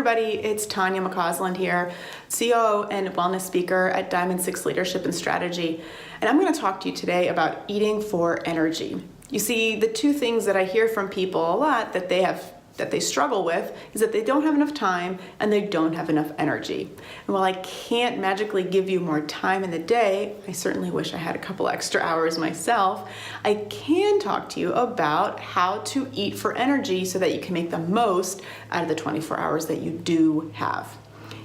everybody, it's Tanya McCausland here, COO and wellness speaker at Diamond 6 Leadership and Strategy. And I'm going to talk to you today about eating for energy. You see, the two things that I hear from people a lot that they struggle with is that they don't have enough time and they don't have enough energy. And while I can't magically give you more time in the day, I certainly wish I had a couple extra hours myself, I can talk to you about how to eat for energy so that you can make the most out of the 24 hours that you do have.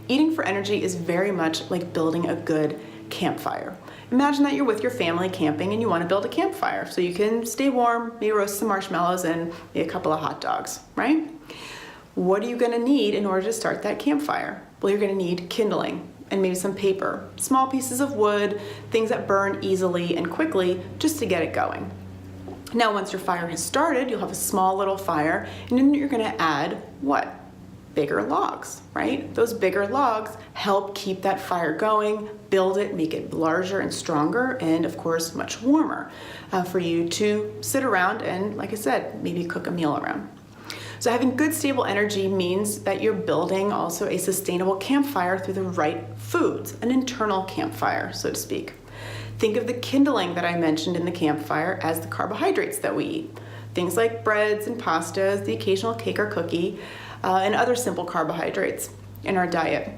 Eating for energy is very much like building a good campfire. Imagine that you're with your family camping and you want to build a campfire so you can stay warm, maybe roast some marshmallows and maybe a couple of hot dogs, right? What are you going to need in order to start that campfire? Well, you're going to need kindling and maybe some paper, small pieces of wood, things that burn easily and quickly just to get it going. Now, once your fire has started, you'll have a small little fire, and then you're going to add what? Bigger logs, right? Those bigger logs help keep that fire going, build it, make it larger and stronger, and of course, much warmer for you to sit around and, like I said, maybe cook a meal around. So having good stable energy means that you're building also a sustainable campfire through the right foods, an internal campfire, so to speak. Think of the kindling that I mentioned in the campfire as the carbohydrates that we eat. Things like breads and pastas, the occasional cake or cookie, and other simple carbohydrates in our diet.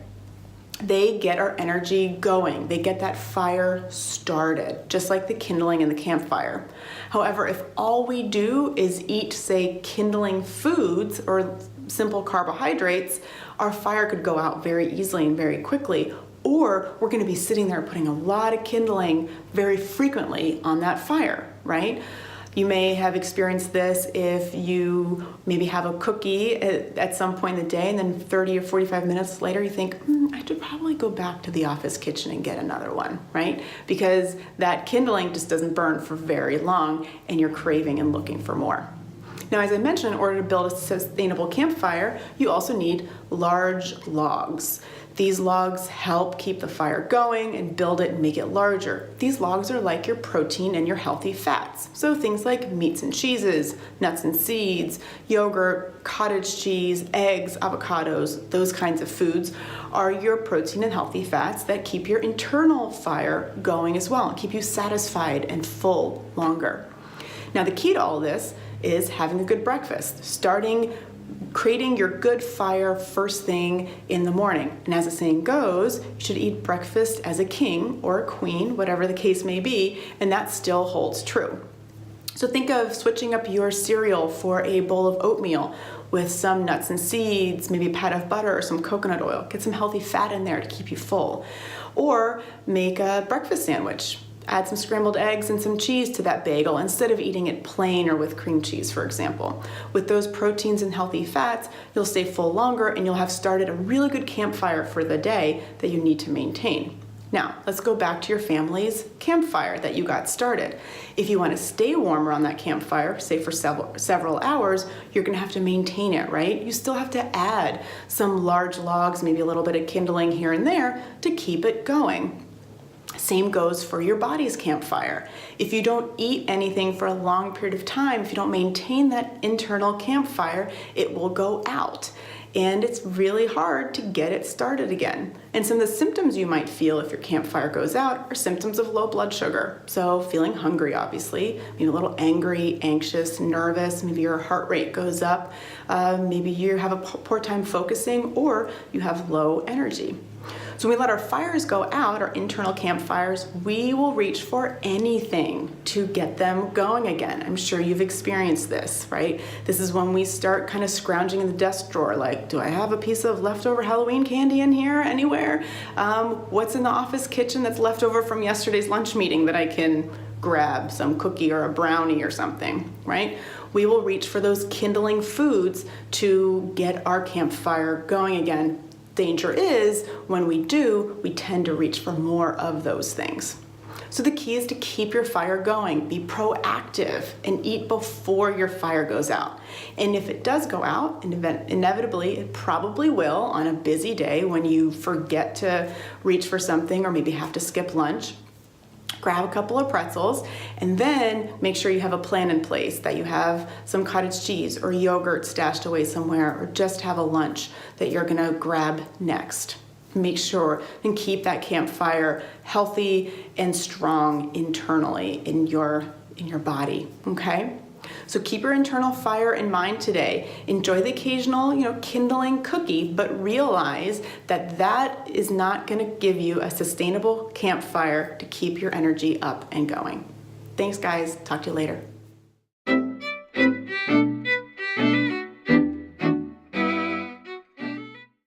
They get our energy going. They get that fire started, just like the kindling in the campfire. However, if all we do is eat, say, kindling foods or simple carbohydrates, our fire could go out very easily and very quickly, or we're going to be sitting there putting a lot of kindling very frequently on that fire, right? You may have experienced this if you maybe have a cookie at some point in the day and then 30 or 45 minutes later you think, I should probably go back to the office kitchen and get another one, right? Because that kindling just doesn't burn for very long and you're craving and looking for more. Now, as I mentioned, in order to build a sustainable campfire, you also need large logs. These logs help keep the fire going and build it and make it larger. These logs are like your protein and your healthy fats. So things like meats and cheeses, nuts and seeds, yogurt, cottage cheese, eggs, avocados, those kinds of foods are your protein and healthy fats that keep your internal fire going as well and keep you satisfied and full longer. Now, the key to all this is having a good breakfast, creating your good fire first thing in the morning. And as the saying goes, you should eat breakfast as a king or a queen, whatever the case may be, and that still holds true. So think of switching up your cereal for a bowl of oatmeal with some nuts and seeds, maybe a pat of butter or some coconut oil. Get some healthy fat in there to keep you full. Or make a breakfast sandwich. Add some scrambled eggs and some cheese to that bagel instead of eating it plain or with cream cheese, for example. With those proteins and healthy fats, you'll stay full longer and you'll have started a really good campfire for the day that you need to maintain. Now, let's go back to your family's campfire that you got started. If you want to stay warm around that campfire, say for several hours, you're going to have to maintain it, right? You still have to add some large logs, maybe a little bit of kindling here and there to keep it going. Same goes for your body's campfire. If you don't eat anything for a long period of time, if you don't maintain that internal campfire, it will go out. And it's really hard to get it started again. And some of the symptoms you might feel if your campfire goes out are symptoms of low blood sugar. So feeling hungry, obviously, maybe a little angry, anxious, nervous, maybe your heart rate goes up, maybe you have a poor time focusing, or you have low energy. So when we let our fires go out, our internal campfires, we will reach for anything to get them going again. I'm sure you've experienced this, right? This is when we start kind of scrounging in the desk drawer, like, do I have a piece of leftover Halloween candy in here anywhere? What's in the office kitchen that's left over from yesterday's lunch meeting that I can grab, some cookie or a brownie or something, right? We will reach for those kindling foods to get our campfire going again. Danger is when we do, we tend to reach for more of those things. So the key is to keep your fire going, be proactive, and eat before your fire goes out. And if it does go out, and inevitably it probably will on a busy day when you forget to reach for something or maybe have to skip lunch, grab a couple of pretzels, and then make sure you have a plan in place, that you have some cottage cheese or yogurt stashed away somewhere, or just have a lunch that you're gonna grab next. Make sure and keep that campfire healthy and strong internally in your body, okay? So keep your internal fire in mind today. Enjoy the occasional, kindling cookie, but realize that that is not going to give you a sustainable campfire to keep your energy up and going. Thanks, guys. Talk to you later.